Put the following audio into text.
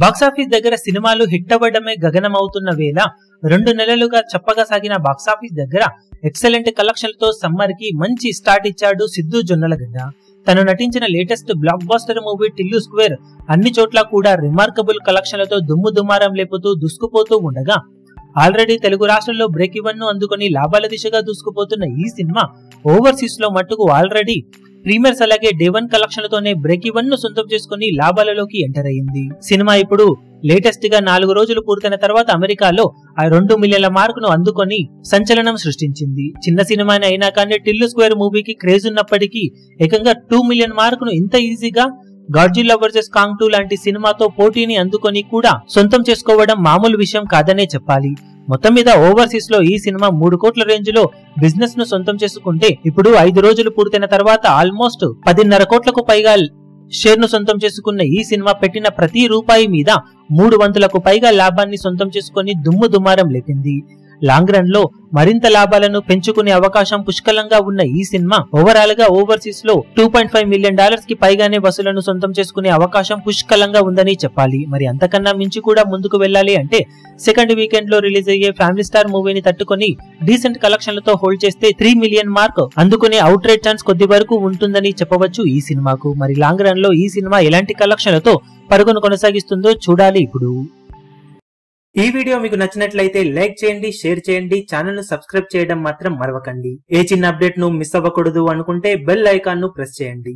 Box office దగ్గర సినిమాలు hit అవ్వడమే గగనమవుతున్న వేళ 2 నెలలుగా చప్పగా సాగిన బాక్సాఫీస్ దగ్గర ఎక్సలెంట్ కలెక్షన్లతో సమ్మర్ కి మంచి స్టార్ట్ ఇచ్చాడు సిద్ధు జొన్నలగడ్డ. తను నటించిన latest blockbuster movie Tillu square అన్ని చోట్ల కూడా రిమార్కబుల్ కలెక్షన్లతో దుమ్ము దుమారం లేపుతూ దూసుకుపోతూ ఉండగా ఆల్రెడీ తెలుగు రాష్ట్రాల్లో బ్రేక్ ఈవెన్ ను అందుకుని లాభాల దిశగా దూసుకుపోతున్న ఈ సినిమా ఓవర్సీస్ లో మట్టుకు ఆల్రెడీ ప్రీమియర్స్ అలాగే డే 1 కలెక్షన్లతోనే బ్రేక్ ఈవెన్ ను సొంతం చేసుకుని లాభాలలోకి ఎంటర్ అయింది. సినిమా ఇప్పుడు లేటెస్ట్ గా 4 రోజులు పూర్తయిన తర్వాత అమెరికాలో ఆ 2 మిలియన్ల మార్కును అందుకొని సంచలనం సృష్టించింది. చిన్న సినిమాని అయినా కానీ టిల్లు స్క్వేర్ మూవీకి క్రేజ్ ఉన్నప్పటికీ ఏకంగా 2 మిలియన్ మార్కును ఇంత ఈజీగా గాడ్జిల్లా వర్సెస్ కాంగ్ 2 లాంటి సినిమాతో పోటీని అందుకొని కూడా సొంతం చేసుకోవడం మామూలు విషయం కాదనే చెప్పాలి. మొత్తం మీద ఓవర్సీస్ లో ఈ సినిమా 3 కోట్ల రేంజ్ లో బిజినెస్ ను సొంతం చేసుకుంటే ఇప్పుడు 5 రోజులు పూర్తయిన తర్వాత ఆల్మోస్ట్ 10.5 కోట్లకు పైగా షేర్ ను సొంతం చేసుకున్న ఈ సినిమా పెట్టిన ప్రతి రూపాయి మీద 300లకు పైగా లాభాన్ని సొంతం చేసుకుని దుమ్ము దుమారం లేపింది. లాంగ్ రన్ లో మరింత లాభాలను పెంచుకునే అవకాశం పుష్కలంగా ఉన్న ఈ సినిమా ఓవరాల్ గా ఓవర్సీస్ లో $2.5 మిలియన్ కి పైగానే వసూలను సొంతం చేసుకునే అవకాశం పుష్కలంగా ఉందని చెప్పాలి. మరి అంతకన్నా మించి కూడా ముందుకు వెళ్ళాలి అంటే సెకండ్ వీకెండ్ లో రిలీజ్ అయ్యే ఫ్యామిలీ స్టార్ మూవీని తట్టుకొని డీసెంట్ కలెక్షన్లతో హోల్డ్ చేస్తే 3 మిలియన్ మార్క్ అందుకునే అవుట్ రేట్ ఛాన్స్ కొద్ది వరకు ఉంటుందని చెప్పవచ్చు ఈ సినిమాకు. మరి లాంగ్ రన్ లో ఈ సినిమా ఎలాంటి కలెక్షన్లతో పరుగును కొనసాగిస్తుందో చూడాలి. ఇప్పుడు ఈ వీడియో మీకు నచ్చినట్లయితే లైక్ చేయండి, షేర్ చేయండి, ఛానల్ ను సబ్స్క్రైబ్ చేయడం మాత్రం మరవకండి. ఏ చిన్న అప్డేట్ ను మిస్ అవ్వకూడదు అనుకుంటే బెల్ ఐకాన్ ను ప్రెస్ చేయండి.